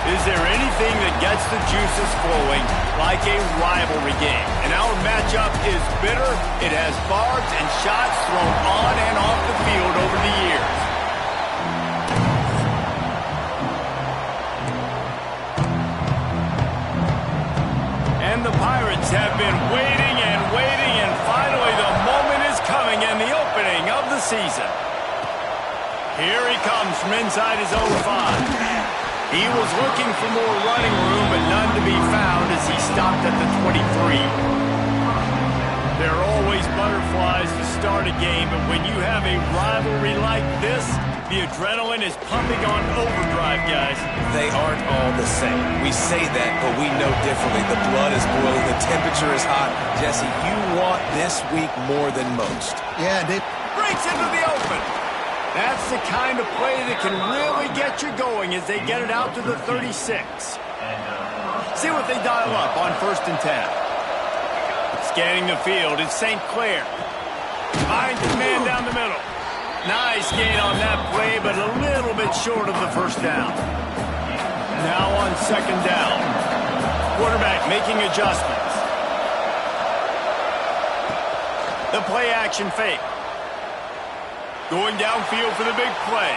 Is there anything that gets the juices flowing like a rivalry game? And our matchup is bitter. It has barbs and shots thrown on and off the field over the years. And the Pirates have been waiting and waiting, and finally the moment is coming and the opening of the season. Here he comes from inside his own 5. He was looking for more running room, but none to be found as he stopped at the 23. There are always butterflies to start a game, but when you have a rivalry like this, the adrenaline is pumping on overdrive, guys. They aren't all the same. We say that, but we know differently. The blood is boiling. The temperature is hot. Jesse, you want this week more than most. Yeah, they breaks into the open. That's the kind of play that can really get you going as they get it out to the 36. See what they dial up on 1st and 10. Scanning the field is St. Clair. Finds his man down the middle. Nice gain on that play, but a little bit short of the first down. Now on 2nd down. Quarterback making adjustments. The play action fake. Going downfield for the big play.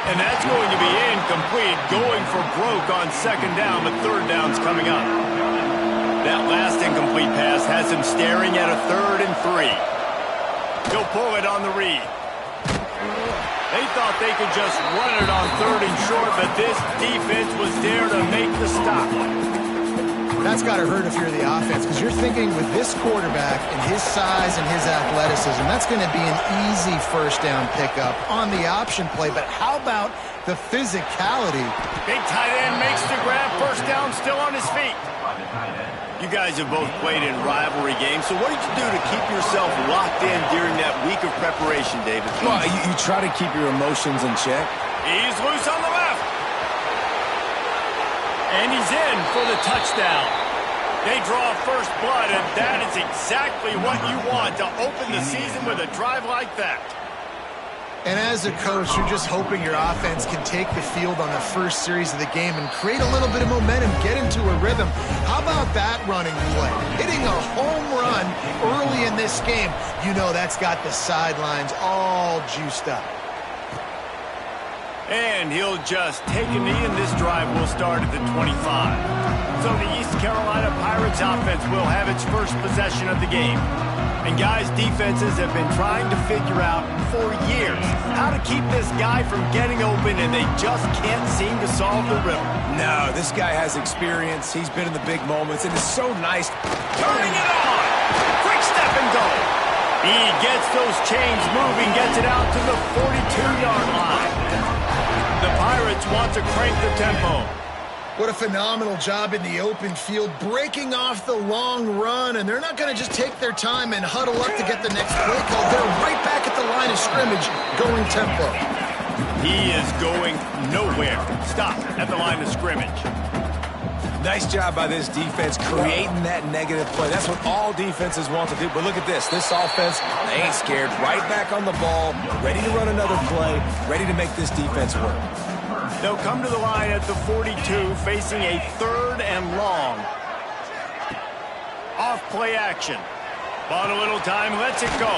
And that's going to be incomplete. Going for broke on 2nd down, but 3rd down's coming up. That last incomplete pass has him staring at a 3rd and 3. He'll pull it on the read. They thought they could just run it on 3rd and short, but this defense was there to make the stop. That's got to hurt if you're the offense, because you're thinking with this quarterback and his size and his athleticism, that's going to be an easy 1st down pickup on the option play. But how about the physicality? Big tight end makes the grab. 1st down, still on his feet. You guys have both played in rivalry games, so what did you do to keep yourself locked in during that week of preparation, David? Well, you try to keep your emotions in check. He's loose on the left. And he's in for the touchdown. They draw first blood, and that is exactly what you want to open the season with a drive like that. And as a coach, you're just hoping your offense can take the field on the first series of the game and create a little bit of momentum, get into a rhythm. How about that running play? Hitting a home run early in this game. You know that's got the sidelines all juiced up. And he'll just take a knee, and this drive will start at the 25. So the East Carolina Pirates offense will have its first possession of the game. And guys, defenses have been trying to figure out for years how to keep this guy from getting open, and they just can't seem to solve the riddle. No, this guy has experience. He's been in the big moments, and it's so nice. Turning it on! Quick step and go! He gets those chains moving, gets it out to the 42-yard line. The Pirates want to crank the tempo. What a phenomenal job in the open field, breaking off the long run, and they're not going to just take their time and huddle up to get the next play call. They're right back at the line of scrimmage, going tempo. He is going nowhere. Stop at the line of scrimmage. Nice job by this defense creating that negative play. That's what all defenses want to do. But look at this. This offense, they ain't scared. Right back on the ball, ready to run another play, ready to make this defense work. They'll come to the line at the 42, facing a 3rd and long. Off play action. Bought a little time, lets it go.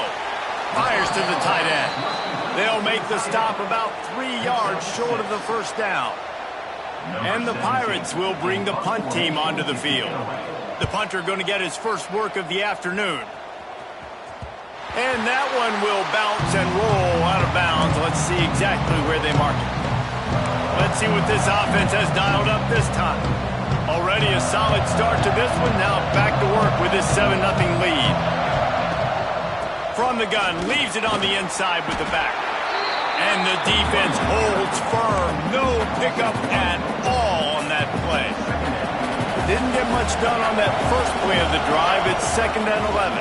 Fires to the tight end. They'll make the stop about 3 yards short of the 1st down. And the Pirates will bring the punt team onto the field. The punter going to get his first work of the afternoon. And that one will bounce and roll out of bounds. Let's see exactly where they mark it. Let's see what this offense has dialed up this time. Already a solid start to this one. Now back to work with this 7-0 lead. From the gun, leaves it on the inside with the back. And the defense holds firm. No pickup at all on that play. Didn't get much done on that first play of the drive. It's 2nd and 11.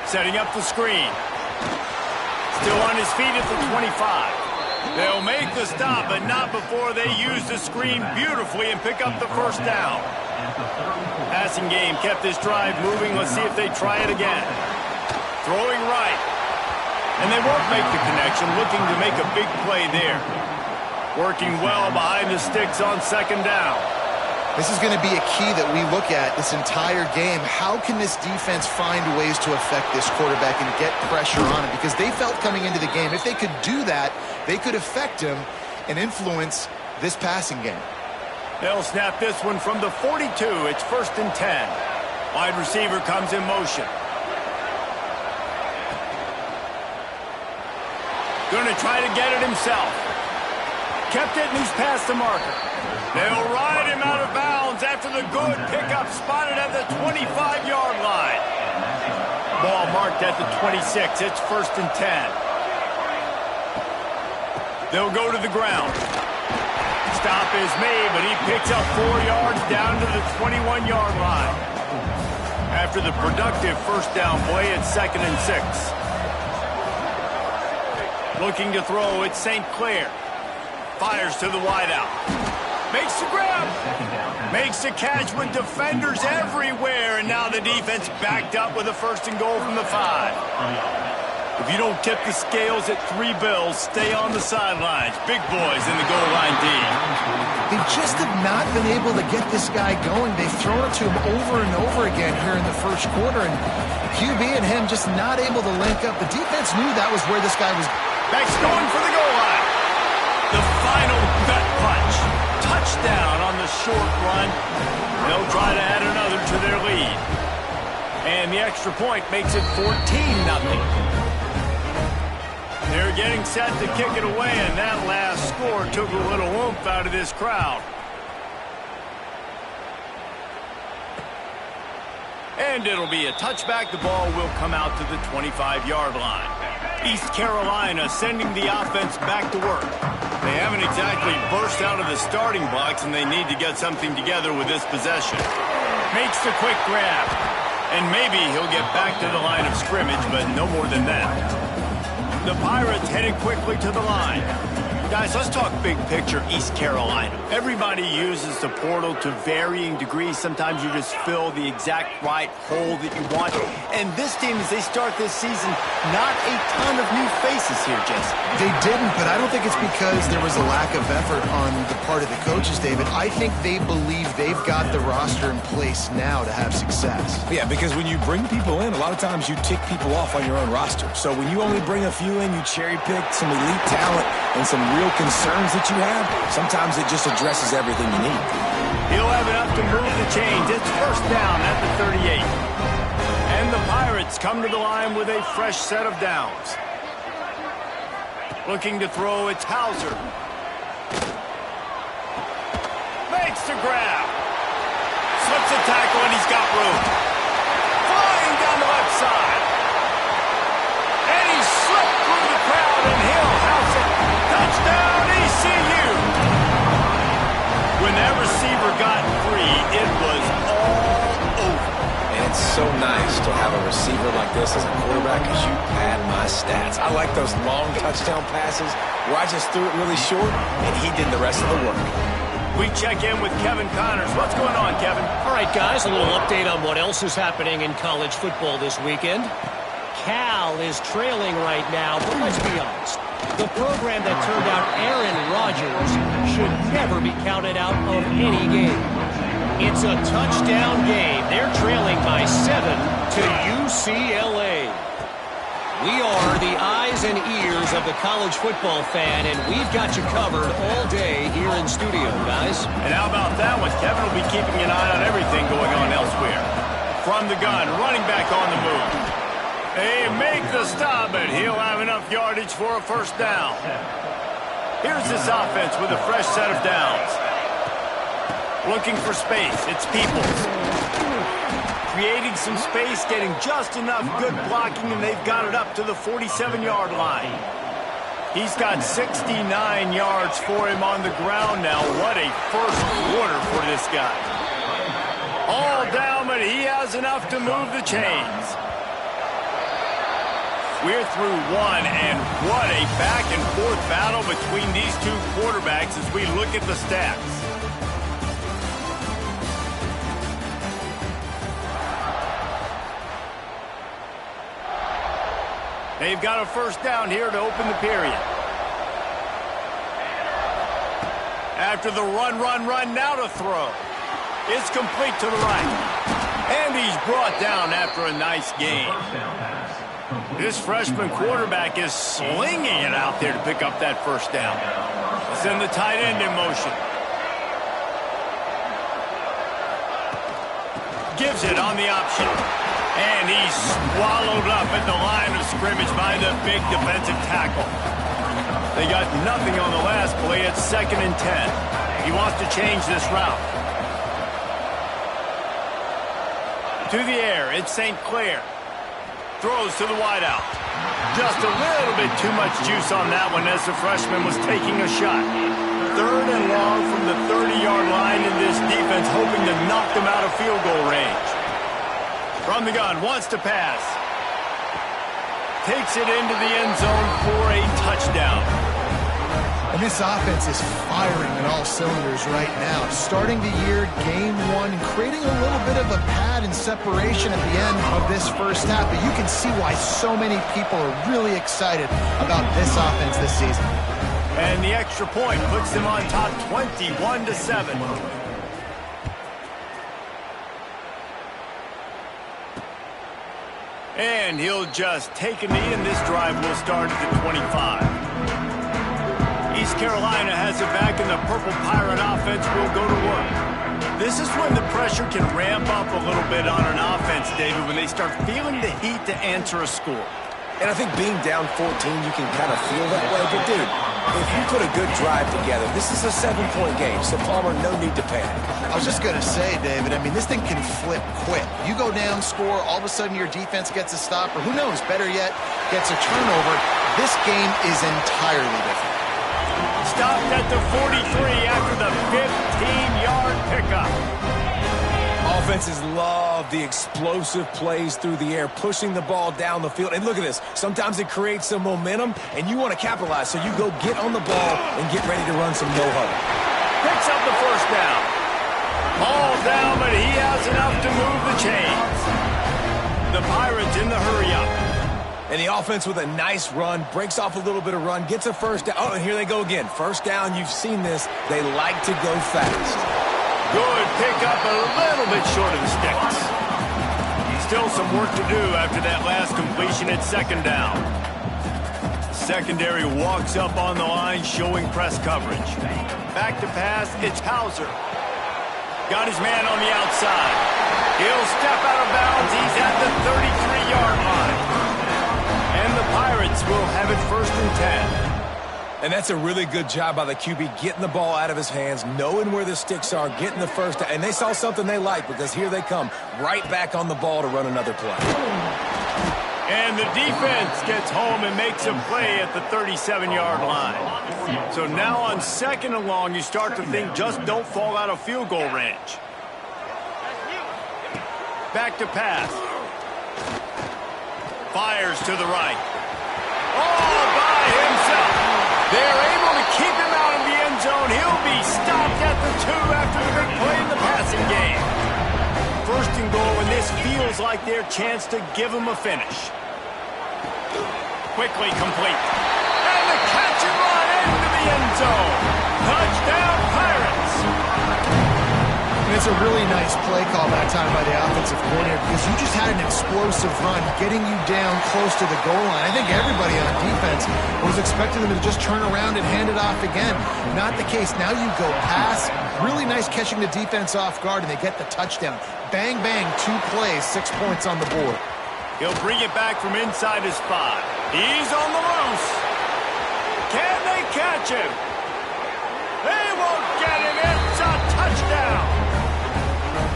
Setting up the screen. Still on his feet at the 25. They'll make the stop, but not before they use the screen beautifully and pick up the 1st down. Passing game kept this drive moving. Let's see if they try it again. Throwing right. And they won't make the connection, looking to make a big play there. Working well behind the sticks on second down. This is going to be a key that we look at this entire game. How can this defense find ways to affect this quarterback and get pressure on him? Because they felt coming into the game, if they could do that, they could affect him and influence this passing game. They'll snap this one from the 42. It's 1st and 10. Wide receiver comes in motion. Going to try to get it himself. Kept it and he's past the marker. They'll ride him out of bounds after the good pickup spotted at the 25-yard line. Ball marked at the 26. It's 1st and 10. They'll go to the ground. Stop is made, but he picks up 4 yards down to the 21-yard line. After the productive first down play, it's 2nd and 6. Looking to throw, it's St. Clair. Fires to the wideout. Makes the grab. Makes the catch with defenders everywhere, and now the defense backed up with a 1st and goal from the 5. If you don't tip the scales at 3 bills, stay on the sidelines. Big boys in the goal line D. They just have not been able to get this guy going. They've thrown it to him over and over again here in the first quarter, and QB and him just not able to link up. The defense knew that was where this guy was. Back's going for the goal line. The final gut punch. Touchdown on the short run. They'll try to add another to their lead. And the extra point makes it 14-0. They're getting set to kick it away, and that last score took a little oomph out of this crowd. And it'll be a touchback. The ball will come out to the 25-yard line. East Carolina sending the offense back to work. They haven't exactly burst out of the starting blocks, and they need to get something together with this possession. Makes the quick grab. And maybe he'll get back to the line of scrimmage, but no more than that. The Pirates headed quickly to the line. Guys, let's talk big picture East Carolina. Everybody uses the portal to varying degrees. Sometimes you just fill the exact right hole that you want. And this team, as they start this season, not a ton of new faces here, Jesse. They didn't, but I don't think it's because there was a lack of effort on the part of the coaches, David. I think they believe they've got the roster in place now to have success. Yeah, because when you bring people in, a lot of times you tick people off on your own roster. So when you only bring a few in, you cherry pick some elite talent and some real concerns that you have, sometimes it just addresses everything you need. He'll have enough to move the chains. It's 1st down at the 38. And the Pirates come to the line with a fresh set of downs. Looking to throw, it's Hauser. Makes the grab. Slips a tackle and he's got room. Flying down the left side. And he slipped through the crowd and he'll house it. Touchdown, ECU! When that receiver got free, it was all over. And it's so nice to have a receiver like this as a quarterback because you pad my stats. I like those long touchdown passes where I just threw it really short and he did the rest of the work. We check in with Kevin Connors. What's going on, Kevin? All right, guys, a little update on what else is happening in college football this weekend. Cal is trailing right now, but let's be honest. The program that turned out Aaron Rodgers should never be counted out of any game. It's a touchdown game. They're trailing by 7 to UCLA. We are the eyes and ears of the college football fan, and we've got you covered all day here in studio, guys. And how about that one? Kevin will be keeping an eye on everything going on elsewhere. From the gun, running back on the move. They make the stop, but he'll have enough yardage for a 1st down. Here's this offense with a fresh set of downs. Looking for space. It's Peoples. Creating some space, getting just enough good blocking, and they've got it up to the 47-yard line. He's got 69 yards for him on the ground now. What a first quarter for this guy. All down, but he has enough to move the chains. We're through one, and what a back-and-forth battle between these two quarterbacks as we look at the stats. They've got a 1st down here to open the period. after the run, now to throw. It's complete to the right. And he's brought down after a nice gain. This freshman quarterback is slinging it out there to pick up that first down. Let's send the tight end in motion. Gives it on the option. And he's swallowed up at the line of scrimmage by the big defensive tackle. They got nothing on the last play. It's 2nd and 10. He wants to change this route. To the air, it's St. Clair. Throws to the wideout. Just a little bit too much juice on that one as the freshman was taking a shot. 3rd and long from the 30-yard line in this defense, hoping to knock them out of field goal range. From the gun, wants to pass. Takes it into the end zone for a touchdown. And this offense is firing on all cylinders right now. Starting the year, game 1, and creating a little bit of a pad and separation at the end of this first half. But you can see why so many people are really excited about this offense this season. And the extra point puts them on top 21-7. And he'll just take a knee, and this drive will start at the 25. East Carolina has it back, and the Purple Pirate offense will go to work. This is when the pressure can ramp up a little bit on an offense, David, when they start feeling the heat to answer a score. And I think being down 14, you can kind of feel that way. But, dude, if you put a good drive together, this is a 7-point game. So, Palmer, no need to panic. I was just going to say, David, I mean, this thing can flip quick. You go down, score, all of a sudden your defense gets a stop, or who knows, better yet, gets a turnover. This game is entirely different. Stopped at the 43 after the 15-yard pickup. Offenses love the explosive plays through the air, pushing the ball down the field. And look at this. Sometimes it creates some momentum, and you want to capitalize. So you go get on the ball and get ready to run some no-huddle. Picks up the first down. Ball down, but he has enough to move the chains. The Pirates in the hurry-up. And the offense with a nice run, breaks off a little bit of run, gets a first down. Oh, and here they go again. First down, you've seen this. They like to go fast. Good pickup, a little bit short of the sticks. Still some work to do after that last completion at 2nd down. Secondary walks up on the line, showing press coverage. Back to pass, it's Hauser. Got his man on the outside. He'll step out of bounds. He's at the 33-yard line. And the Pirates will have it 1st and 10. And that's a really good job by the QB, getting the ball out of his hands, knowing where the sticks are, getting the first down. And they saw something they like, because here they come, right back on the ball to run another play. And the defense gets home and makes a play at the 37-yard line. So now on 2nd and long, you start to think just don't fall out of field goal range. Back to pass. Fires to the right. All by himself. They're able to keep him out of the end zone. He'll be stopped at the 2 after the big play in the passing game. 1st and goal, and this feels like their chance to give him a finish. Quickly complete. And the catch and run into the end zone. Touchdown, Pirates. And it's a really nice play call that time by the offensive coordinator, because you just had an explosive run getting you down close to the goal line. I think everybody on defense was expecting them to just turn around and hand it off again. Not the case. Now you go pass. Really nice catching the defense off guard, and they get the touchdown. Bang, bang, 2 plays, 6 points on the board. He'll bring it back from inside his 5. He's on the loose. Can they catch him? They won't get him. It's a touchdown.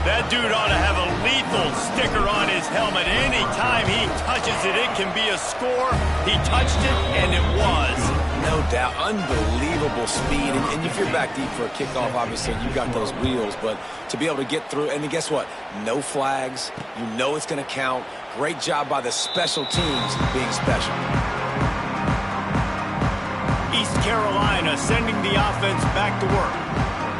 That dude ought to have a lethal sticker on his helmet. Anytime he touches it, it can be a score. He touched it, and it was. No doubt. Unbelievable speed. And if you're back deep for a kickoff, obviously, you got those wheels. But to be able to get through, and then guess what? No flags. You know it's going to count. Great job by the special teams being special. East Carolina sending the offense back to work.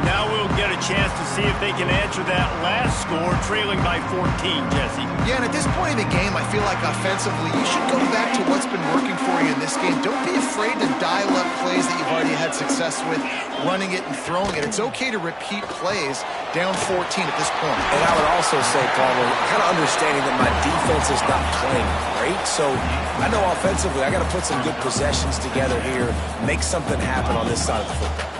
Now we'll get a chance to see if they can answer that last score, trailing by 14, Jesse. Yeah, and at this point in the game, I feel like offensively, you should go back to what's been working for you in this game. Don't be afraid to dial up plays that you've already had success with, running it and throwing it. It's okay to repeat plays down 14 at this point. And I would also say, Paul, kind of understanding that my defense is not playing great, so I know offensively I got to put some good possessions together here, make something happen on this side of the football.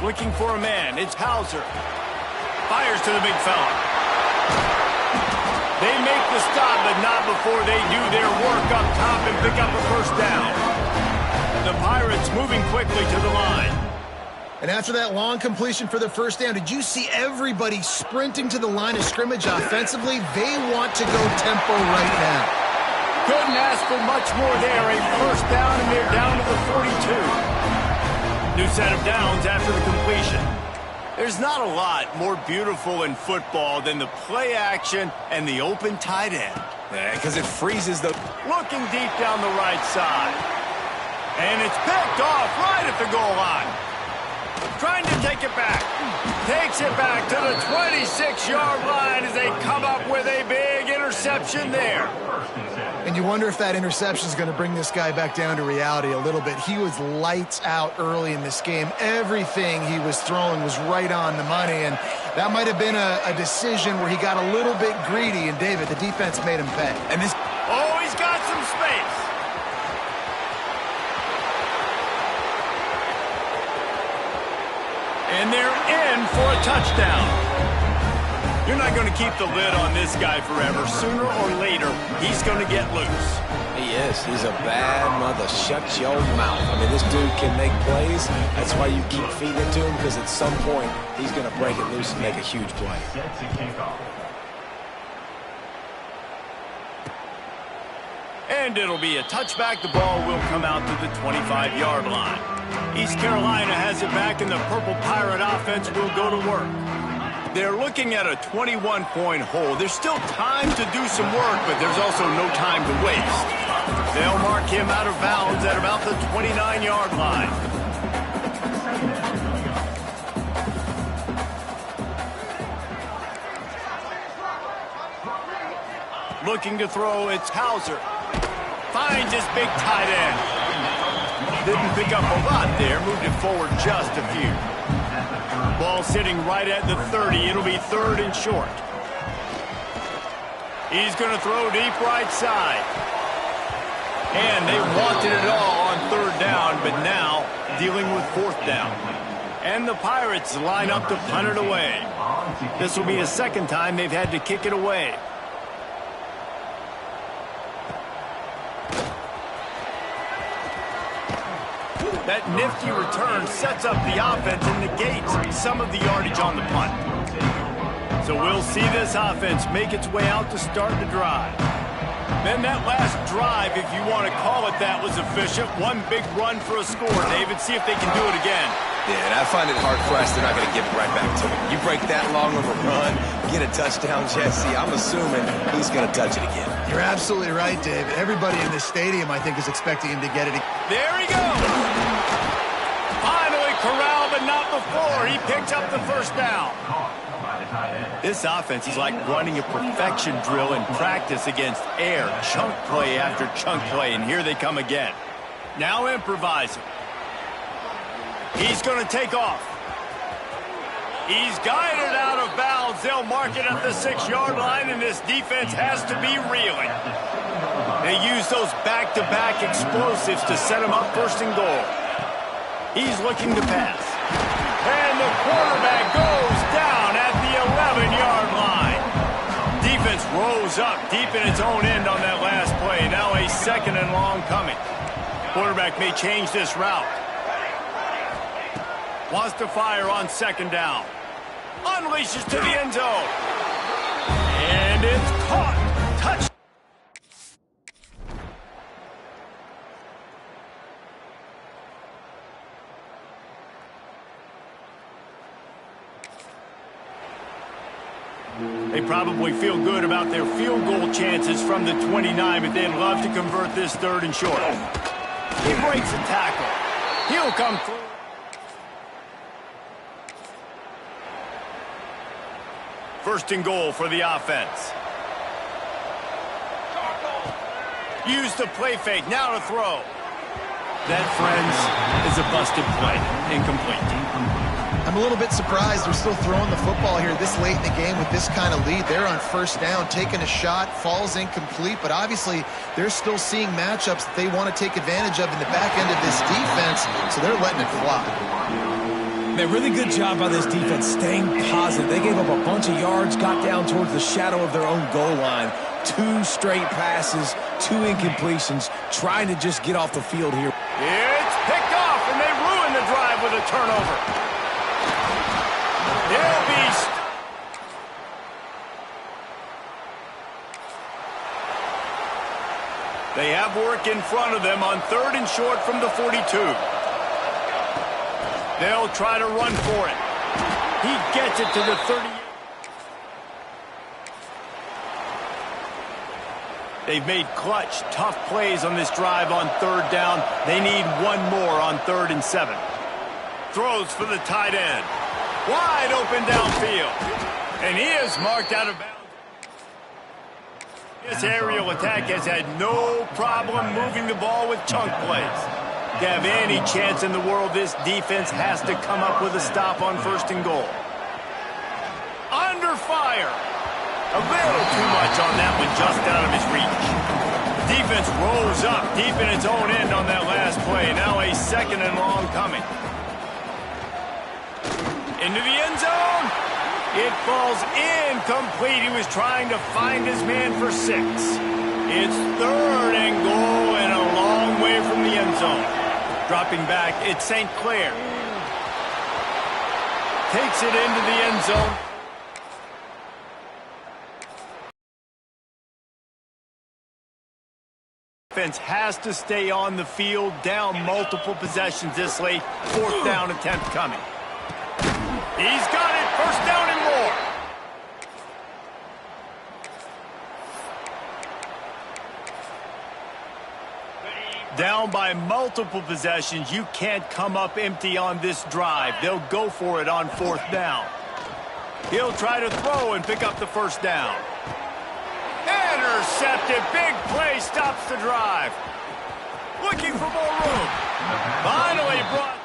Looking for a man. It's Hauser. Fires to the big fella. They make the stop, but not before they do their work up top and pick up a first down. The Pirates moving quickly to the line. And after that long completion for the first down, did you see everybody sprinting to the line of scrimmage offensively? They want to go tempo right now. Couldn't ask for much more there. A first down, and they're down to the 42. New set of downs after the completion. There's not a lot more beautiful in football than the play action and the open tight end. Yeah, because it freezes the... Looking deep down the right side. And it's picked off right at the goal line. Trying to take it back. Takes it back to the 26-yard line as they come up with a big interception there. And you wonder if that interception is going to bring this guy back down to reality a little bit. He was lights out early in this game. Everything he was throwing was right on the money, and that might have been a decision where he got a little bit greedy, and David, the defense made him pay. And this... Oh, he's got some space. And they're in for a touchdown. You're not going to keep the lid on this guy forever. Sooner or later, he's going to get loose. He is. He's a bad mother. Shut your mouth. I mean, this dude can make plays. That's why you keep feeding it to him, because at some point, he's going to break it loose and make a huge play. And it'll be a touchback. The ball will come out to the 25-yard line. East Carolina has it back, and the Purple Pirate offense will go to work. They're looking at a 21-point hole. There's still time to do some work, but there's also no time to waste. They'll mark him out of bounds at about the 29-yard line. Looking to throw, it's Hauser. Finds his big tight end. Didn't pick up a lot there, moved it forward just a few. Ball sitting right at the 30. It'll be third and short. He's going to throw deep right side. And they wanted it all on third down, but now dealing with fourth down. And the Pirates line up to punt it away. This will be a second time they've had to kick it away. That nifty return sets up the offense and negates some of the yardage on the punt. So we'll see this offense make its way out to start the drive. Then that last drive, if you want to call it that, was efficient. One big run for a score, David. See if they can do it again. Yeah, and I find it hard-pressed they're not going to give it right back to him. You break that long of a run, get a touchdown, Jesse, I'm assuming he's going to touch it again. You're absolutely right, David. Everybody in this stadium, I think, is expecting him to get it. There he goes. Finally corralled, but not before. He picked up the first down. This offense is like running a perfection drill in practice against air. Chunk play after chunk play, and here they come again. Now improvising. He's going to take off. He's guided out of bounds. They'll mark it at the 6-yard line, and this defense has to be reeling. They use those back-to-back explosives to set him up first and goal. He's looking to pass. And the quarterback goes down at the 11-yard line. Defense rose up deep in its own end on that last play. Now a second and long coming. Quarterback may change this route. Wants to fire on second down. Unleashes to the end zone. And it's caught. Touch. They probably feel good about their field goal chances from the 29, but they'd love to convert this third and short. He breaks a tackle. He'll come through. First and goal for the offense. Use the play fake. Now to throw. That, friends, is a busted play. Incomplete. I'm a little bit surprised they're still throwing the football here this late in the game with this kind of lead. They're on first down, taking a shot, falls incomplete, but obviously they're still seeing matchups that they want to take advantage of in the back end of this defense, so they're letting it fly. Man, really good job by this defense staying positive. They gave up a bunch of yards, got down towards the shadow of their own goal line. 2 straight passes, 2 incompletions, trying to just get off the field here. It's picked off, and they ruin the drive with a turnover. They'll be... They have work in front of them on 3rd and short from the 42. They'll try to run for it. He gets it to the 38. They've made clutch, tough plays on this drive on 3rd down. They need one more on 3rd and 7. Throws for the tight end. Wide open downfield. And he is marked out of bounds. This aerial attack has had no problem moving the ball with chunk plays. To have any chance in the world, this defense has to come up with a stop on 1st and goal. Under fire. A little too much on that one, just out of his reach. Defense rolls up deep in its own end on that last play. Now a 2nd and long coming. Into the end zone. It falls incomplete. He was trying to find his man for 6. It's 3rd and goal and a long way from the end zone. Dropping back, it's St. Clair. Takes it into the end zone. Defense has to stay on the field, down multiple possessions this late. 4th down attempt coming. He's got it. 1st down and more. Down by multiple possessions. You can't come up empty on this drive. They'll go for it on 4th down. He'll try to throw and pick up the 1st down. Intercepted. Big play stops the drive. Looking for more room. Finally brought.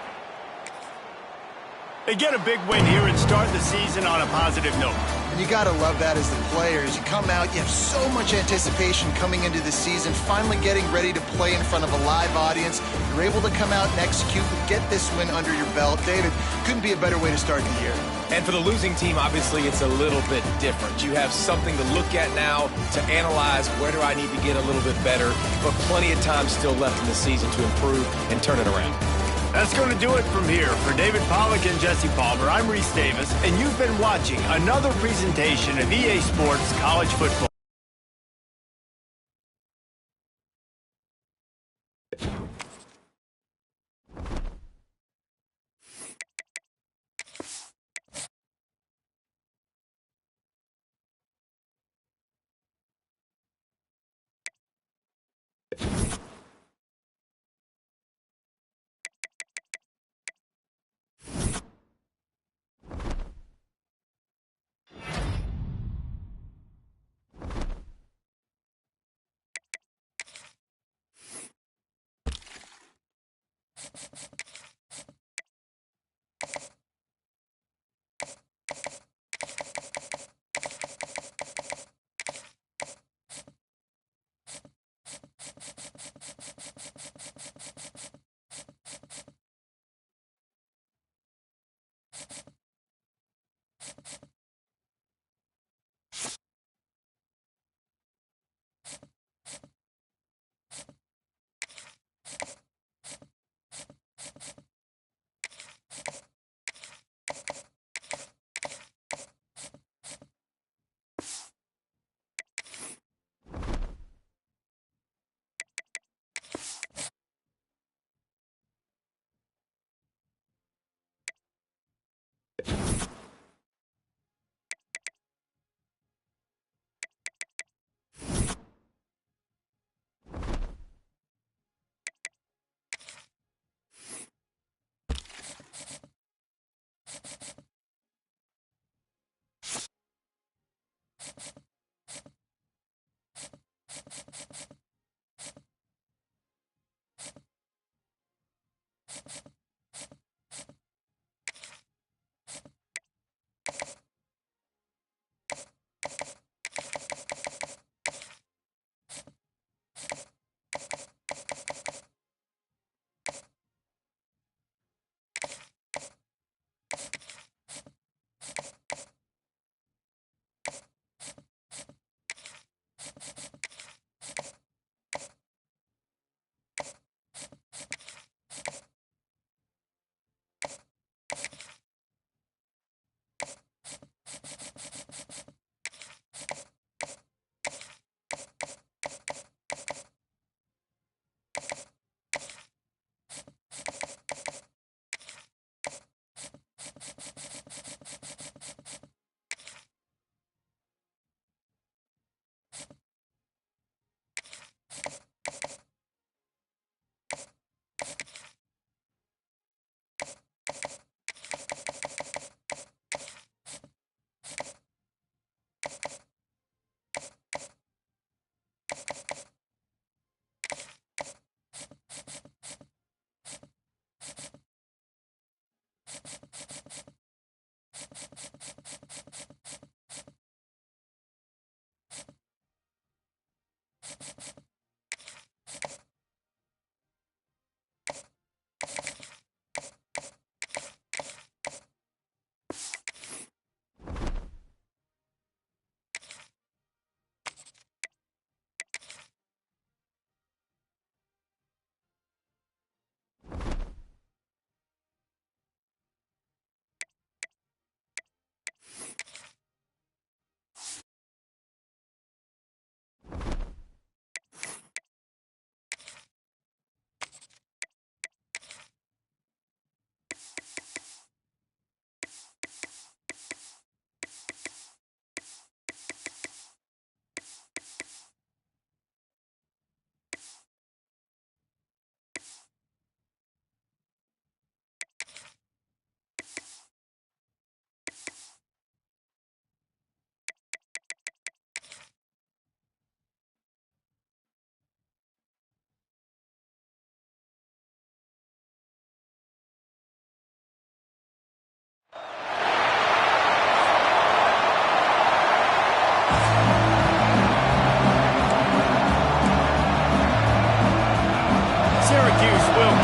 They get a big win here and start the season on a positive note. And you got to love that as the players. You come out, you have so much anticipation coming into the season, finally getting ready to play in front of a live audience. You're able to come out and execute and get this win under your belt. David, couldn't be a better way to start the year. And for the losing team, obviously, it's a little bit different. You have something to look at now to analyze where do I need to get a little bit better, but plenty of time still left in the season to improve and turn it around. That's going to do it from here. For David Pollack and Jesse Palmer, I'm Reese Davis, and you've been watching another presentation of EA Sports College Football.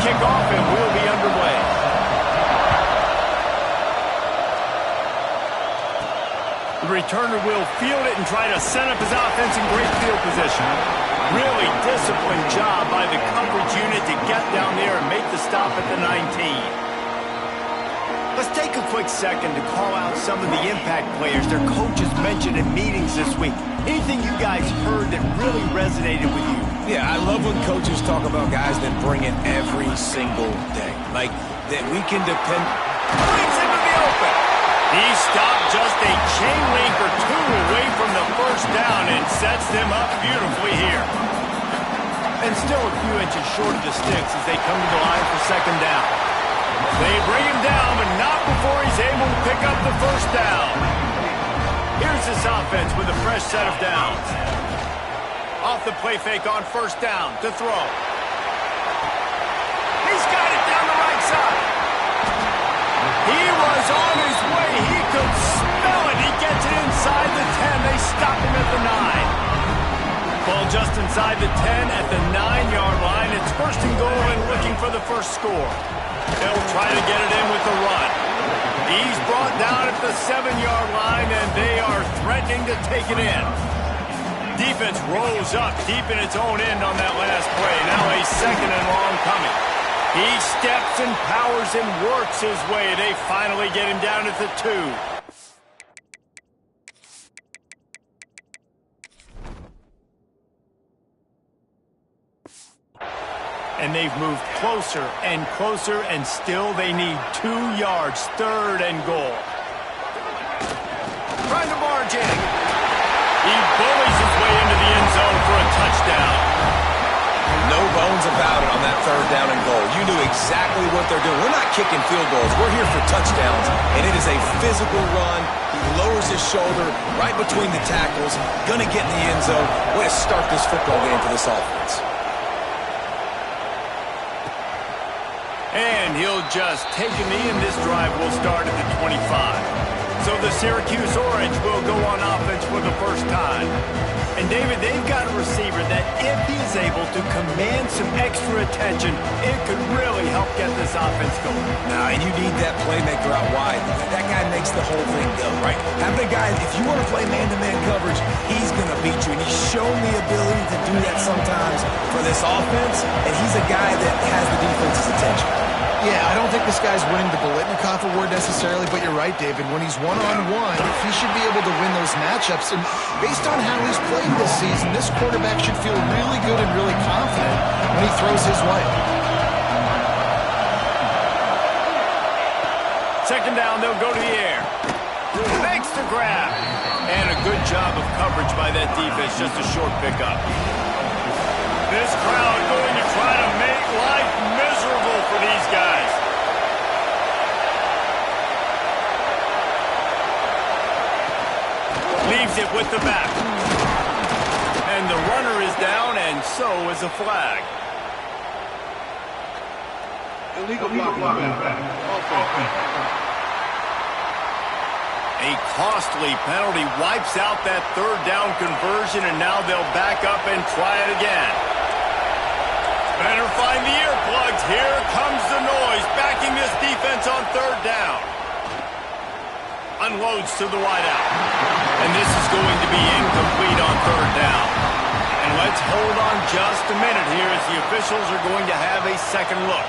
kick off and we'll be underway. The returner will field it and try to set up his offense in great field position. Really disciplined job by the coverage unit to get down there and make the stop at the 19. Let's take a quick second to call out some of the impact players their coaches mentioned in meetings this week. Anything you guys heard that really resonated with you? Yeah, I love when coaches talk about guys that bring it every single day. Like, that we can depend... Brings into the open. He stopped just a chain link or two away from the first down and sets them up beautifully here. And still a few inches short of the sticks as they come to the line for second down. They bring him down, but not before he's able to pick up the first down. Here's this offense with a fresh set of downs. Off the play fake on first down to throw. He's got it down the right side. He was on his way. He could smell it. He gets it inside the 10. They stop him at the 9. Ball just inside the 10 at the 9-yard line. It's first and goal and looking for the first score. They'll try to get it in with the run. He's brought down at the 7-yard line, and they are threatening to take it in. Defense rolls up deep in its own end on that last play. Now a second and long coming. He steps and powers and works his way. They finally get him down at the 2. And they've moved closer, and still they need 2 yards, third and goal. Trying to barge in. He bullies his way into the end zone for a touchdown. No bones about it on that third down and goal. You knew exactly what they're doing. We're not kicking field goals. We're here for touchdowns, and it is a physical run. He lowers his shoulder right between the tackles, gonna get in the end zone. Way to start this football game for this offense. And he'll just take a knee, and this drive will start at the 25. So the Syracuse Orange will go on offense for the first time. And, David, they've got a receiver that if he is able to command some extra attention, it could really help get this offense going. Now, and you need that playmaker out wide. That guy makes the whole thing go, right? Having a guy, if you want to play man-to-man coverage, he's going to beat you. And he's shown the ability to do that sometimes for this offense, and he's a guy that has the defense's attention. Yeah, I don't think this guy's winning the Biletnikoff Award necessarily, but you're right, David. When he's one-on-one, he should be able to win those matchups. And based on how he's played this season, this quarterback should feel really good and really confident when he throws his way. Second down, they'll go to the air. Makes the grab. And a good job of coverage by that defense, just a short pickup. This crowd going to try to make life miserable for these guys. Leaves it with the back. And the runner is down, and so is a flag. Illegal blocking. A costly penalty wipes out that third down conversion, and now they'll back up and try it again. Better find the earplugs. Here comes the noise, backing this defense on third down. Unloads to the wideout. And this is going to be incomplete on third down. And let's hold on just a minute here as the officials are going to have a second look.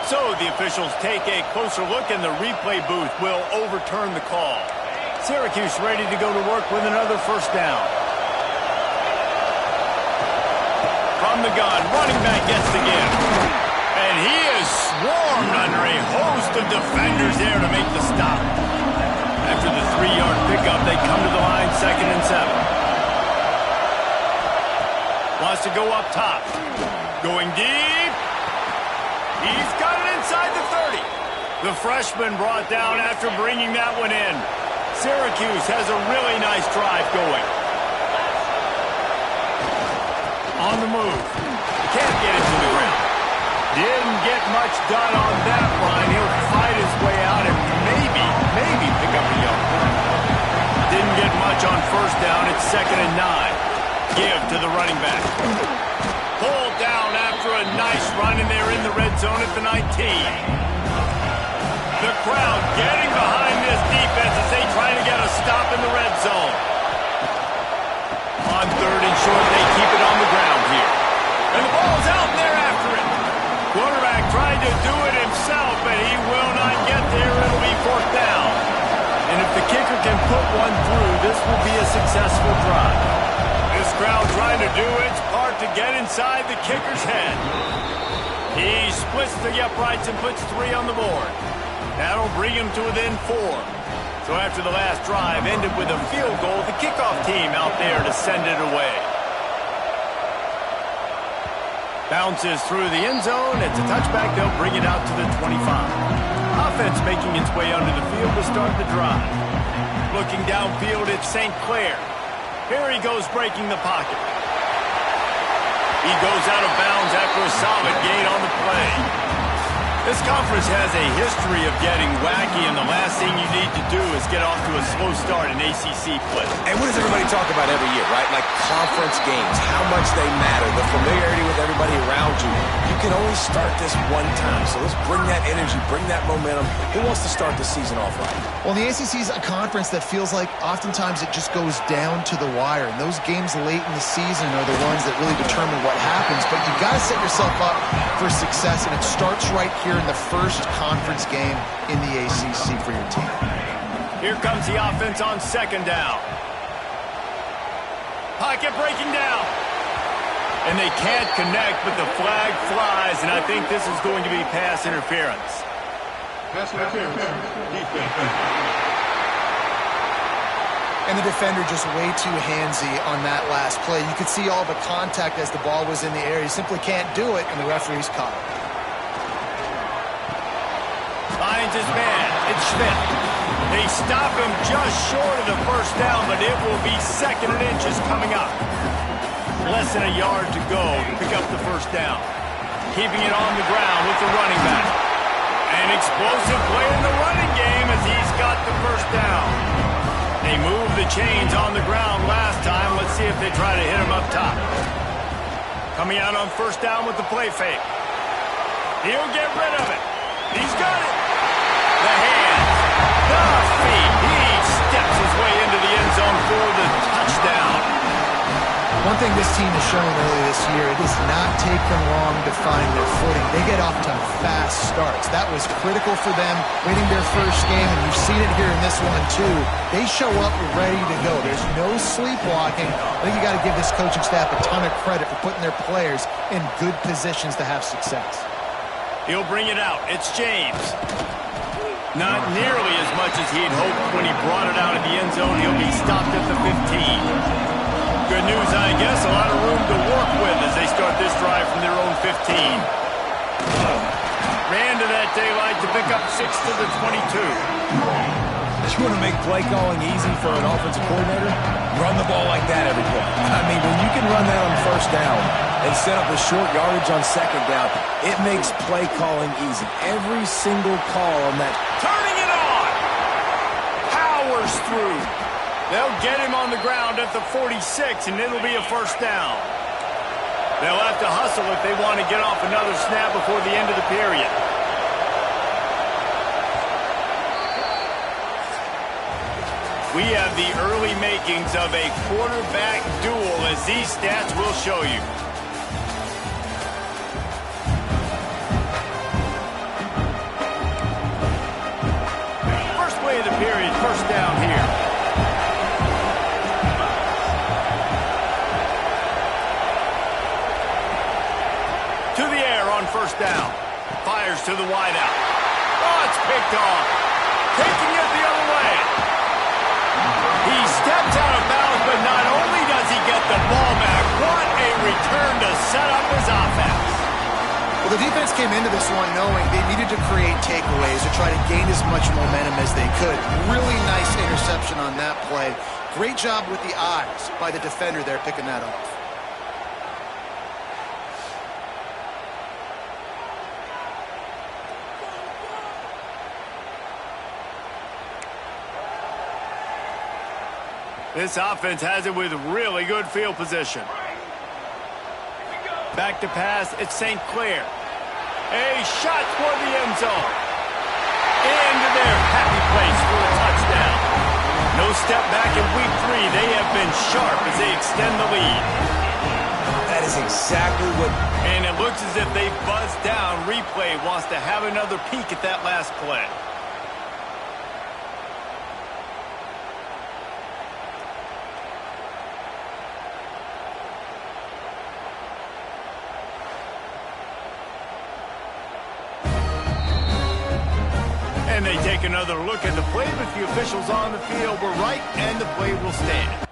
So the officials take a closer look, and the replay booth will overturn the call. Syracuse ready to go to work with another first down. From the gun, running back gets the give. And he is swarmed under a host of defenders there to make the stop. After the 3-yard pickup, they come to the line, 2nd and 7. Wants to go up top. Going deep. He's got it inside the 30. The freshman brought down after bringing that one in. Syracuse has a really nice drive going. On the move. Can't get it to the ground. Didn't get much done on that line. He'll fight his way out and maybe pick up a yard. Didn't get much on first down. It's 2nd and 9. Give to the running back. Pulled down after a nice run, and they're in the red zone at the 19. The crowd getting behind this defense as they try to get a stop in the red zone. On 3rd and short, they keep it on the ground here. And the ball's out, and they're after it. Quarterback tried to do it himself, but he will not get there. It'll be 4th down. And if the kicker can put one through, this will be a successful drive. This crowd trying to do its part to get inside the kicker's head. He splits the uprights and puts 3 on the board. That'll bring him to within 4. So after the last drive ended with a field goal, the kickoff team out there to send it away. Bounces through the end zone. It's a touchback. They'll bring it out to the 25. Offense making its way under the field to start the drive. Looking downfield, it's St. Clair. Here he goes breaking the pocket. He goes out of bounds after a solid gain on the play. This conference has a history of getting wacky, and the last thing you need to do is get off to a slow start in ACC play. And what does everybody talk about every year, right? Like conference games, how much they matter, the familiarity with everybody around you. You can only start this one time, so let's bring that energy, bring that momentum. Who wants to start the season off right? Well, the ACC is a conference that feels like oftentimes it just goes down to the wire. And those games late in the season are the ones that really determine what happens. But you've got to set yourself up for success, and it starts right here in the first conference game in the ACC for your team. Here comes the offense on 2nd down. Pocket breaking down. And they can't connect, but the flag flies, and I think this is going to be pass interference. Pass interference. Defense. And the defender just way too handsy on that last play. You could see all the contact as the ball was in the air. He simply can't do it, and the referee's caught it. Finds his man. It's Schmidt. They stop him just short of the first down, but it will be 2nd and inches coming up. Less than a yard to go to pick up the first down. Keeping it on the ground with the running back. An explosive play in the running game as he's got the first down. They moved the chains on the ground last time. Let's see if they try to hit him up top. Coming out on first down with the play fake. He'll get rid of it. He's got it. The hands. The feet. He steps his way into the end zone for the touchdown. One thing this team has shown early this year, it does not take them long to find their footing. They get off to fast starts. That was critical for them winning their first game, and you've seen it here in this one too. They show up ready to go. There's no sleepwalking. I think you got to give this coaching staff a ton of credit for putting their players in good positions to have success. He'll bring it out. It's James. Not nearly as much as he'd hoped when he brought it out of the end zone. He'll be stopped at the 15. Good news, I guess. A lot of room to work with as they start this drive from their own 15. Ran to that daylight to pick up 6 to the 22. You want to make play calling easy for an offensive coordinator? Run the ball like that every play. I mean, when you can run that on first down and set up a short yardage on second down, it makes play calling easy. Every single call on that. Turning it on! Powers through. They'll get him on the ground at the 46, and it'll be a first down. They'll have to hustle if they want to get off another snap before the end of the period. We have the early makings of a quarterback duel, as these stats will show you. First play of the period, first down here. To the air on first down. Fires to the wideout. Oh, it's picked off. Taking it the other way. He steps out of bounds, but not only does he get the ball back, what a return to set up his offense. Well, the defense came into this one knowing they needed to create takeaways to try to gain as much momentum as they could. Really nice interception on that play. Great job with the eyes by the defender there picking that off. This offense has it with really good field position. Back to pass, it's St. Clair. A shot toward the end zone. Into their happy place for a touchdown. No step back in week 3. They have been sharp as they extend the lead. That is exactly what... And it looks as if they buzzed down. Replay wants to have another peek at that last play. And they take another look at the play, but the officials on the field were right, and the play will stand.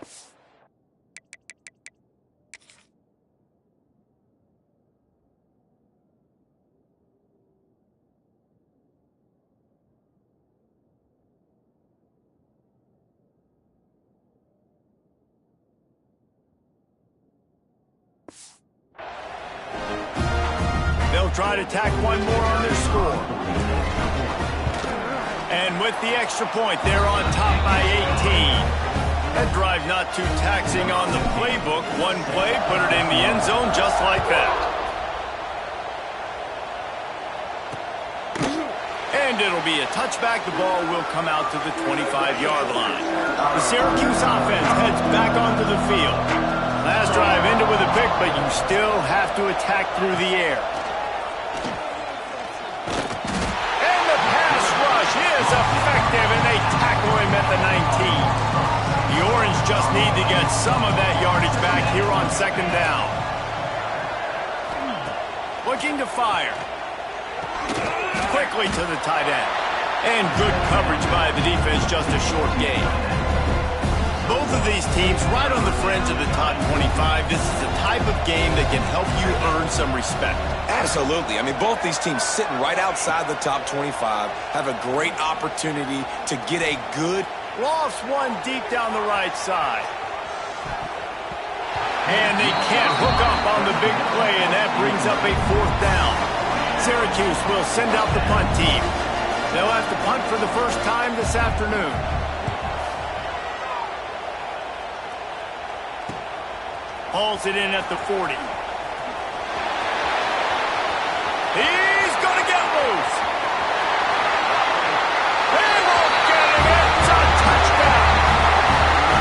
They'll try to tack one more on their score. And with the extra point, they're on top by 18. That drive not too taxing on the playbook. One play, put it in the end zone just like that. And it'll be a touchback. The ball will come out to the 25-yard line. The Syracuse offense heads back onto the field. Last drive ended with a pick, but you still have to attack through the air. Is effective, and they tackle him at the 19. The Orange just need to get some of that yardage back here on second down. Looking to fire. Quickly to the tight end. And good coverage by the defense, just a short gain. both of these teams right on the fringe of the top 25. This is the type of game that can help you earn some respect. Absolutely. I mean, both these teams sitting right outside the top 25 have a great opportunity to get a good... Lost one deep down the right side. And they can't hook up on the big play, and that brings up a 4th down. Syracuse will send out the punt team. They'll have to punt for the first time this afternoon. Hauls it in at the 40. He's going to get loose. He won't get him. It's a touchdown.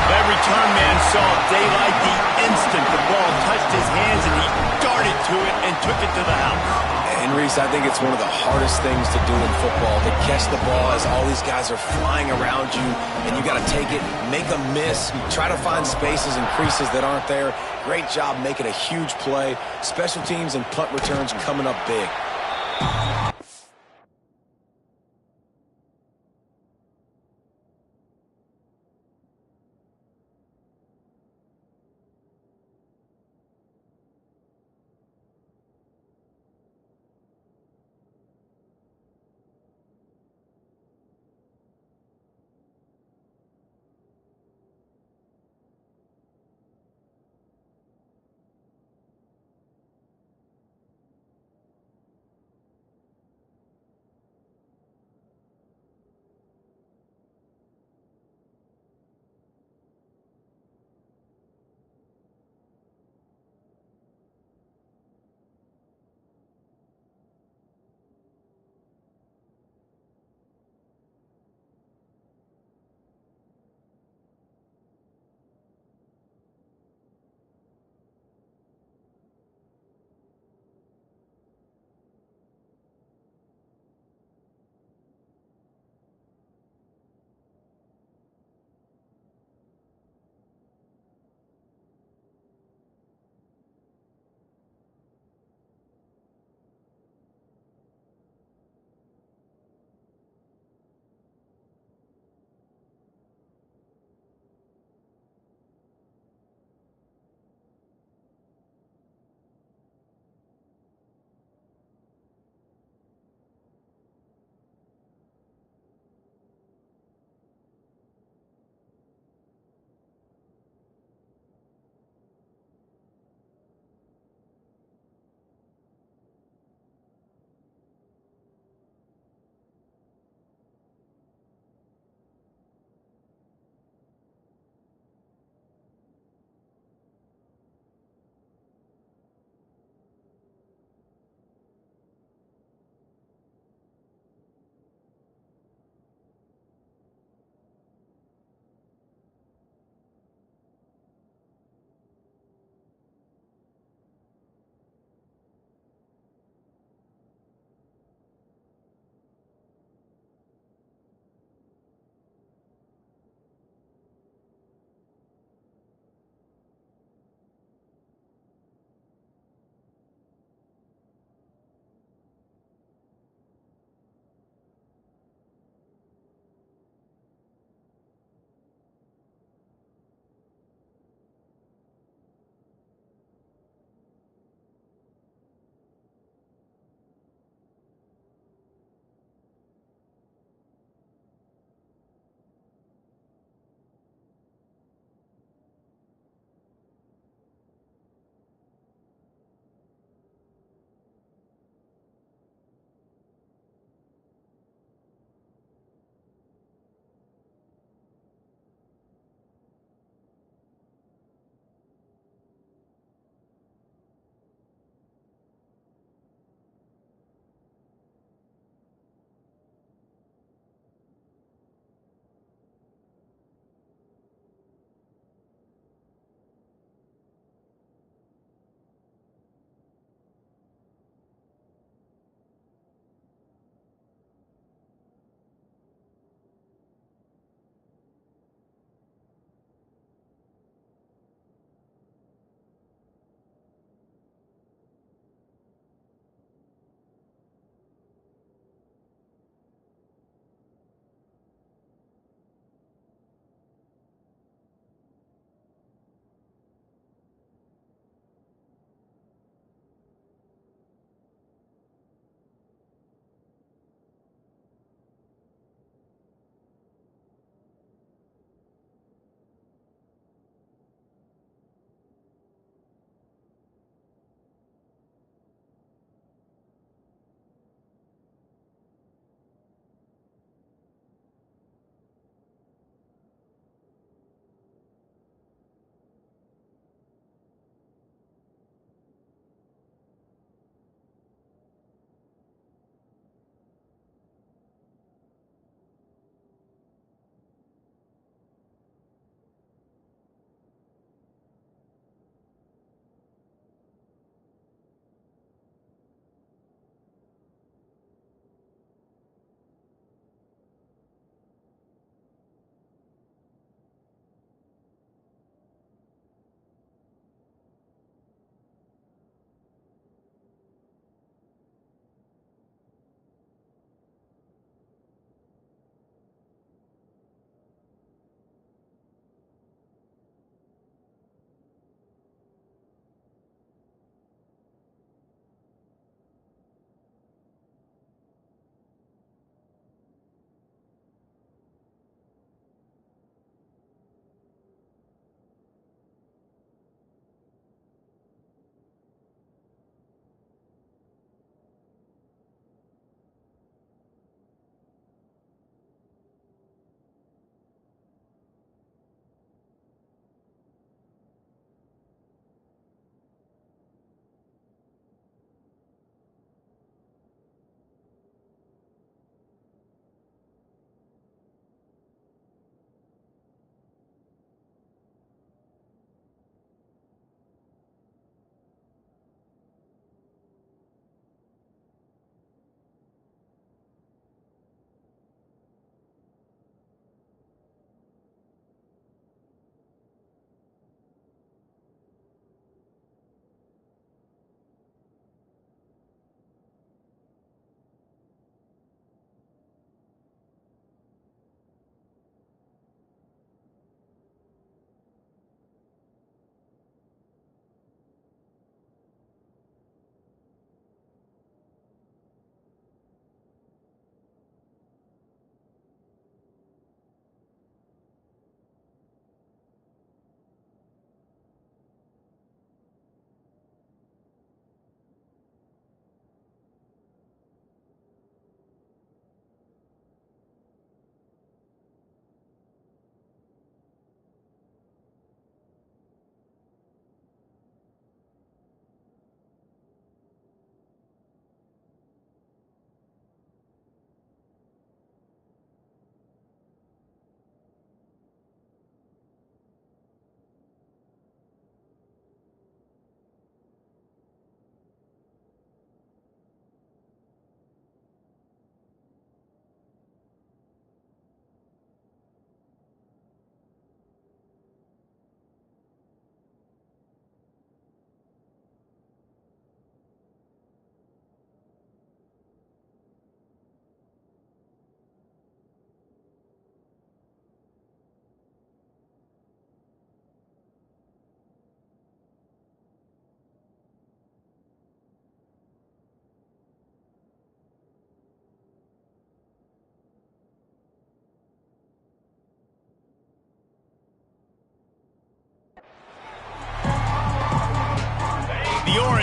That return man saw daylight the instant the ball touched his hands, and he darted to it and took it to the house. And, Reese, I think it's one of the hardest things to do in football, to catch the ball as all these guys are flying around you, and you got to take it, make a miss, try to find spaces and creases that aren't there. Great job making a huge play. Special teams and punt returns coming up big.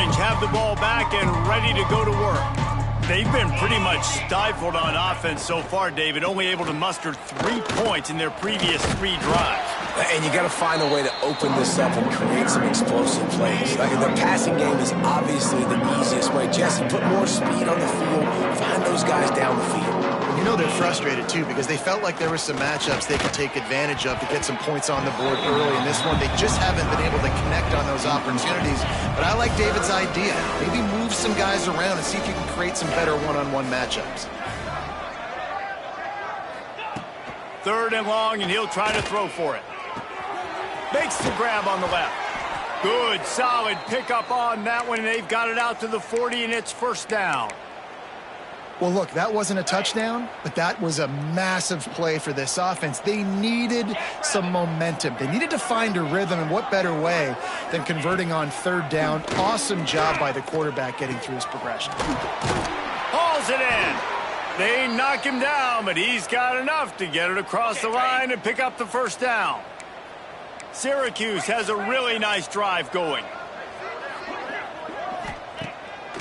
Orange have the ball back and ready to go to work. They've been pretty much stifled on offense so far, David, only able to muster 3 points in their previous 3 drives. And you got to find a way to open this up and create some explosive plays. The passing game is obviously the easiest way. Jesse, put more speed on the field. Find those guys down the field. You know they're frustrated, too, because they felt like there were some matchups they could take advantage of to get some points on the board early. In this one, they just haven't been able to connect on those opportunities. But I like David's idea. Maybe move some guys around and see if you can create some better one-on-one matchups. 3rd and long, and he'll try to throw for it. Makes the grab on the left. Good, solid pickup on that one, and they've got it out to the 40, and it's 1st down. Well, look, that wasn't a touchdown, but that was a massive play for this offense. They needed some momentum. They needed to find a rhythm, and what better way than converting on 3rd down. Awesome job by the quarterback getting through his progression. Hauls it in. They knock him down, but he's got enough to get it across the line and pick up the 1st down. Syracuse has a really nice drive going.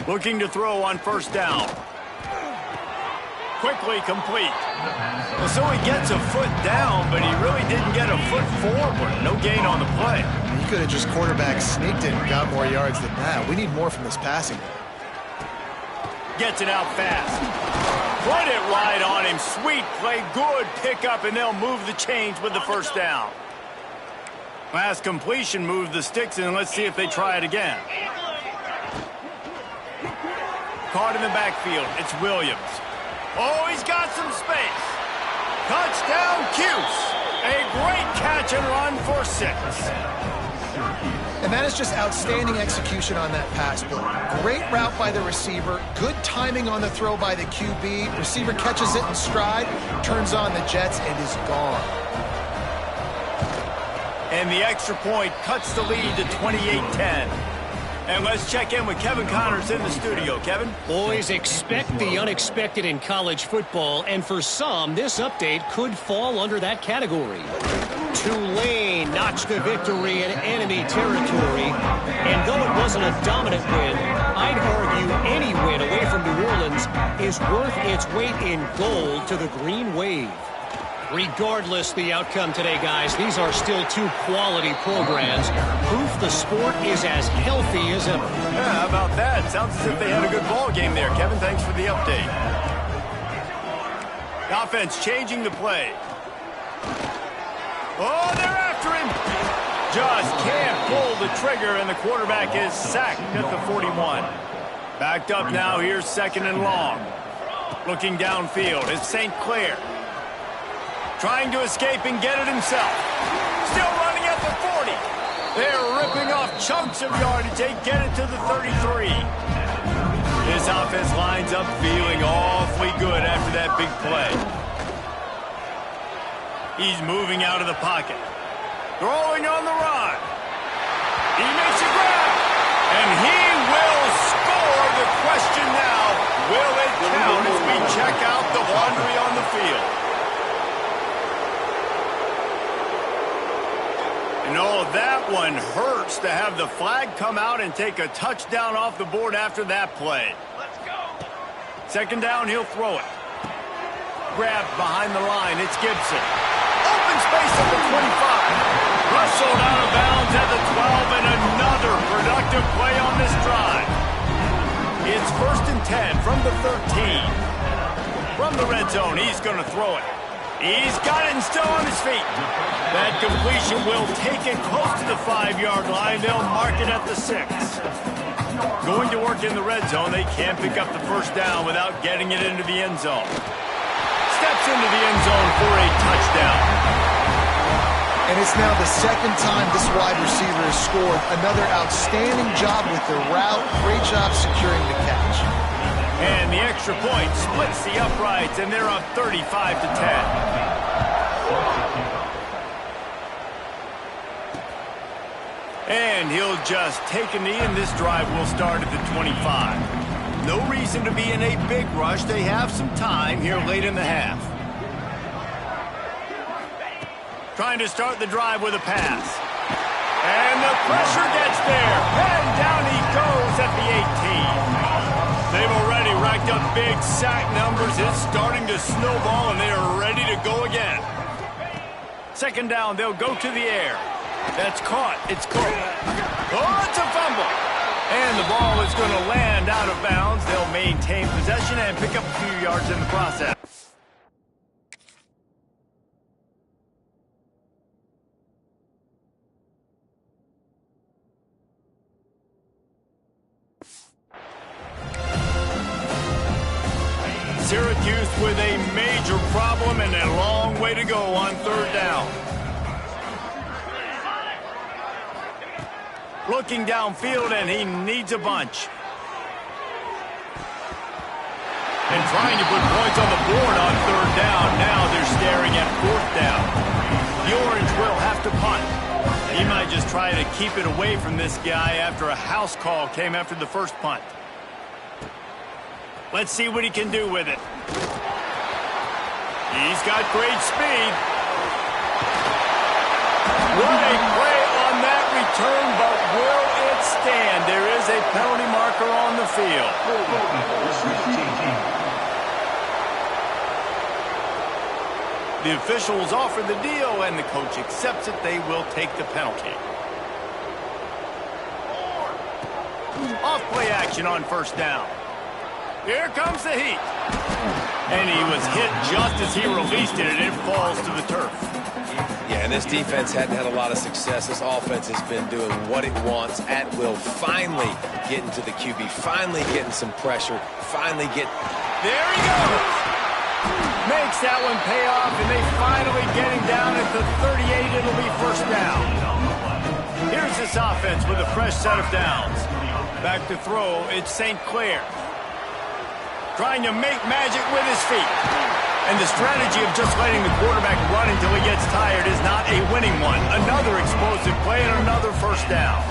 Looking to throw on 1st down. Quickly complete. Well, so he gets a foot down, but he really didn't get a foot forward. No gain on the play. He could have just quarterback sneaked it and got more yards than that. We need more from this passing. Gets it out fast. Put it right on him. Sweet play. Good pickup, and they'll move the chains with the 1st down. Last completion moved the sticks, and let's see if they try it again. Caught in the backfield. It's Williams. Oh, he's got some space. Touchdown, Cuse. A great catch and run for 6. And that is just outstanding execution on that pass play. Great route by the receiver. Good timing on the throw by the QB. Receiver catches it in stride, turns on the jets, and is gone. And the extra point cuts the lead to 28-10. And let's check in with Kevin Connors in the studio. Kevin? Boys, expect the unexpected in college football, and for some, this update could fall under that category. Tulane notched a victory in enemy territory, and though it wasn't a dominant win, I'd argue any win away from New Orleans is worth its weight in gold to the Green Wave. Regardless the outcome today, guys, these are still 2 quality programs. Proof the sport is as healthy as ever. Yeah, how about that? Sounds as if they had a good ball game there. Kevin, thanks for the update. The offense changing the play. Oh, they're after him. Just can't pull the trigger, and the quarterback is sacked at the 41. Backed up now. Here's 2nd and long. Looking downfield. It's St. Clair. Trying to escape and get it himself. Still running at the 40. They're ripping off chunks of yardage. They get it to the 33. This offense lines up feeling awfully good after that big play. He's moving out of the pocket. Throwing on the run. He makes a grab. And he will score. The question now, will it count as we check out the laundry on the field? No, that one hurts to have the flag come out and take a touchdown off the board after that play. Let's go. 2nd down, he'll throw it. Grabbed behind the line, it's Gibson. Open space at the 25. Rustled out of bounds at the 12, and another productive play on this drive. It's 1st and 10 from the 13. From the red zone, he's going to throw it. He's got it and still on his feet. That completion will take it close to the 5-yard line. They'll mark it at the 6. Going to work in the red zone. They can't pick up the 1st down without getting it into the end zone. Steps into the end zone for a touchdown. And it's now the 2nd time this wide receiver has scored. Another outstanding job with the route. Great job securing the catch. And the extra point splits the uprights, and they're up 35-10. And he'll just take a knee, and this drive will start at the 25. No reason to be in a big rush. They have some time here late in the half. Trying to start the drive with a pass. And the pressure gets there. And down he goes It's at the 18. They've already racked up big sack numbers. It's starting to snowball, and they are ready to go again. Second down, they'll go to the air. That's caught. It's caught. Oh, it's a fumble. And the ball is going to land out of bounds. They'll maintain possession and pick up a few yards in the process. Syracuse with a major problem and a long way to go on third down. Looking downfield, and he needs a bunch. And trying to put points on the board on third down. Now they're staring at fourth down. The Orange will have to punt. He might just try to keep it away from this guy after a house call came after the first punt. Let's see what he can do with it. He's got great speed. What a play on that return, but will it stand? There is a penalty marker on the field. The officials offer the deal, and the coach accepts it. They will take the penalty. Off play action on first down. Here comes the heat. And he was hit just as he released it, and it falls to the turf. Yeah, and this defense hadn't had a lot of success. This offense has been doing what it wants at will. Finally getting to the QB. Finally getting some pressure. Finally get... There he goes. Makes that one pay off, and they finally get him down at the 38. It'll be first down. Here's this offense with a fresh set of downs. Back to throw, it's St. Clair. Trying to make magic with his feet. And the strategy of just letting the quarterback run until he gets tired is not a winning one. Another explosive play and another first down.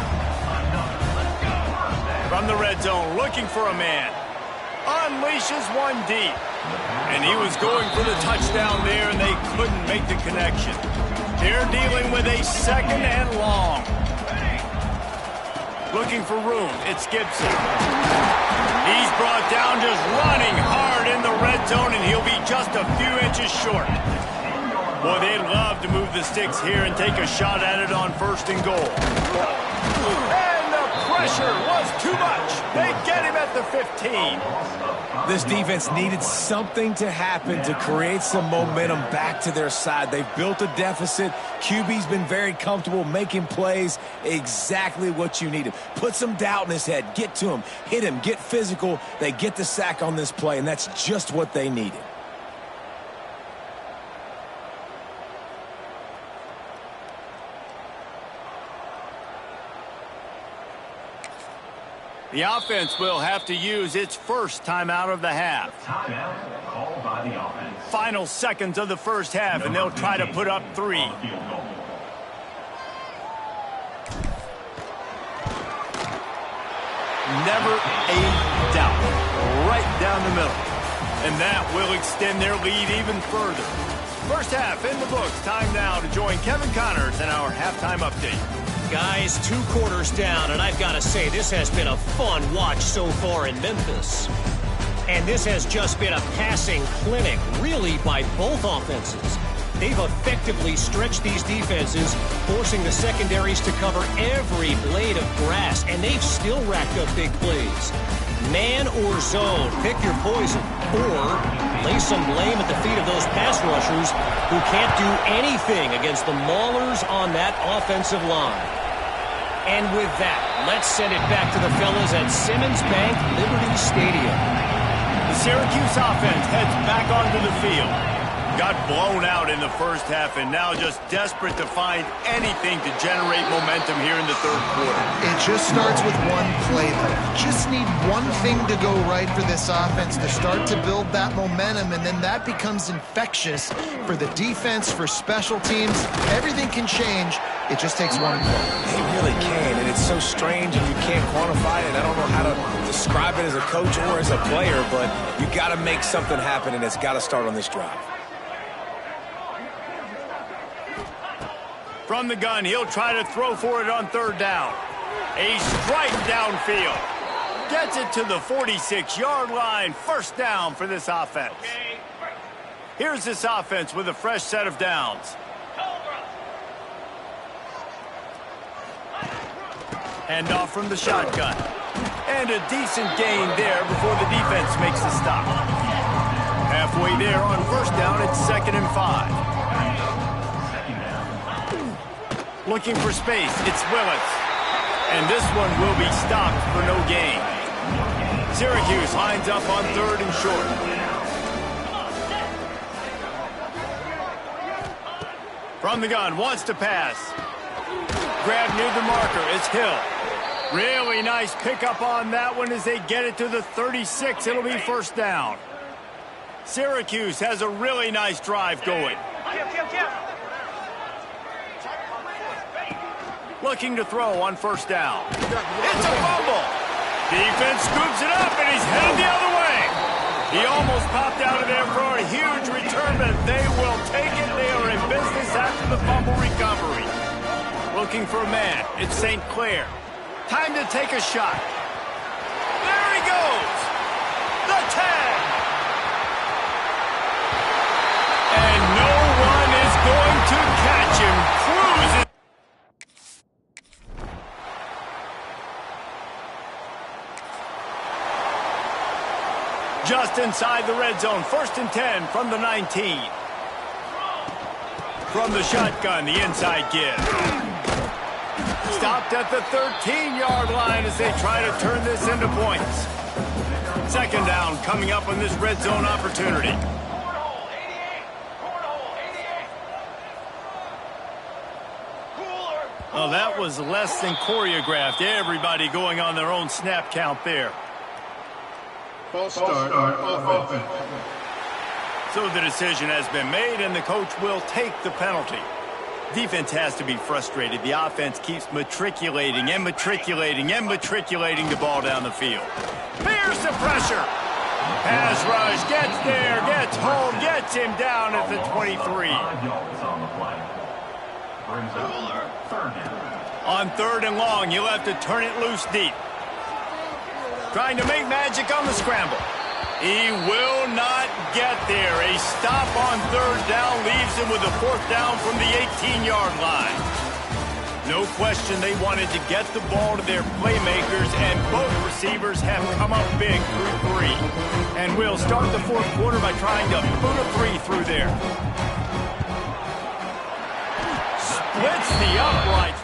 From the red zone, looking for a man. Unleashes one deep. And he was going for the touchdown there, and they couldn't make the connection. They're dealing with a second and long. Looking for room. It's Gibson. He's brought down just running hard in the red zone, and he'll be just a few inches short. Boy, they'd love to move the sticks here and take a shot at it on first and goal. And the pressure was too much. They get him at the 15. This defense needed something to happen to create some momentum back to their side. They've built a deficit. QB's been very comfortable making plays. Exactly what you needed. Put some doubt in his head. Get to him. Hit him. Get physical. They get the sack on this play, and that's just what they needed. The offense will have to use its first timeout of the half. Timeout called by the offense. Final seconds of the first half, and they'll try to put up 3. Never a doubt. Right down the middle. And that will extend their lead even further. First half in the books. Time now to join Kevin Connors in our halftime update. Guys, 2 quarters down, and I've got to say, this has been a fun watch so far in Memphis. And this has just been a passing clinic, really, by both offenses. They've effectively stretched these defenses, forcing the secondaries to cover every blade of grass, and they've still racked up big plays. Man or zone, pick your poison, or lay some blame at the feet of those pass rushers who can't do anything against the maulers on that offensive line. And with that, let's send it back to the fellas at Simmons Bank Liberty Stadium. The Syracuse offense heads back onto the field. Got blown out in the first half, and now just desperate to find anything to generate momentum here in the third quarter. It just starts with one play, though. Just need one thing to go right for this offense to start to build that momentum, and then that becomes infectious for the defense, for special teams. Everything can change. It just takes one play. They really can, and it's so strange and you can't quantify it. I don't know how to describe it as a coach or as a player, but you got to make something happen, and it's got to start on this drive. From the gun, he'll try to throw for it on third down. A strike downfield. Gets it to the 46-yard line. First down for this offense. Here's this offense with a fresh set of downs. Hand off from the shotgun. And a decent gain there before the defense makes the stop. Halfway there on first down, it's 2nd and 5. Looking for space, it's Willis. And this one will be stopped for no gain. Syracuse lines up on 3rd and short. From the gun, wants to pass. Grab near the marker, it's Hill. Really nice pickup on that one as they get it to the 36. It'll be first down. Syracuse has a really nice drive going. Looking to throw on first down. It's a fumble. Defense scoops it up, and he's headed the other way. He almost popped out of there for a huge return, but they will take it. They are in business after the fumble recovery. Looking for a man. It's St. Clair. Time to take a shot. There he goes. The tag. And no one is going to catch him. Cruising. Just inside the red zone. 1st and 10 from the 19. From the shotgun, the inside give. Stopped at the 13-yard line as they try to turn this into points. 2nd down coming up on this red zone opportunity. Well, that was less than choreographed. Everybody going on their own snap count there. False start offense. So the decision has been made, and the coach will take the penalty. Defense has to be frustrated. The offense keeps matriculating and matriculating and matriculating the ball down the field. Here's the pressure. Pass rush, gets there, gets home, gets him down at the 23. 5 yards on the play. Brings up 3rd down. On 3rd and long, you'll have to turn it loose deep. Trying to make magic on the scramble. He will not get there. A stop on 3rd down leaves him with a 4th down from the 18-yard line. No question they wanted to get the ball to their playmakers, and both receivers have come up big through 3. And we'll start the 4th quarter by trying to boot a 3 through there. Splits the uprights.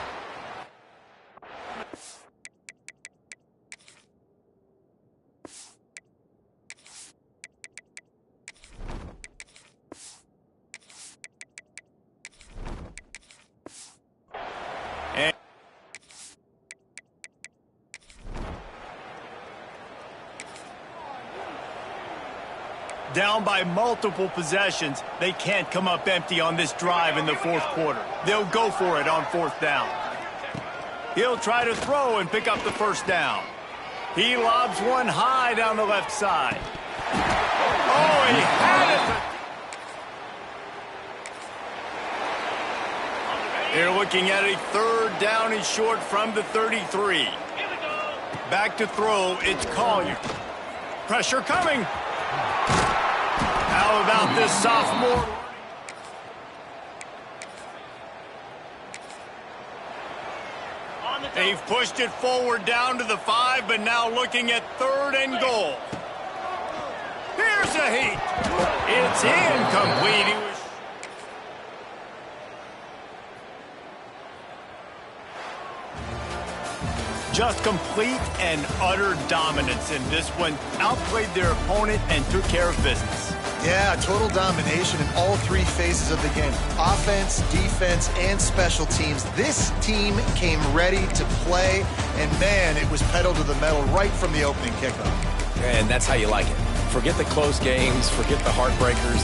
Down by multiple possessions, they can't come up empty on this drive in the 4th quarter. They'll go for it on 4th down. He'll try to throw and pick up the 1st down. He lobs one high down the left side. Oh, he had it. They're looking at a 3rd down and short from the 33. Back to throw, it's Collier. Pressure coming. How about this sophomore? They've pushed it forward down to the 5, but now looking at 3rd and goal. Here's a heat. It's incomplete. He was just complete and utter dominance in this one. Outplayed their opponent and took care of business. Yeah, total domination in all 3 phases of the game. Offense, defense, and special teams. This team came ready to play, and man, it was pedal to the metal right from the opening kickoff. And that's how you like it. Forget the close games, forget the heartbreakers,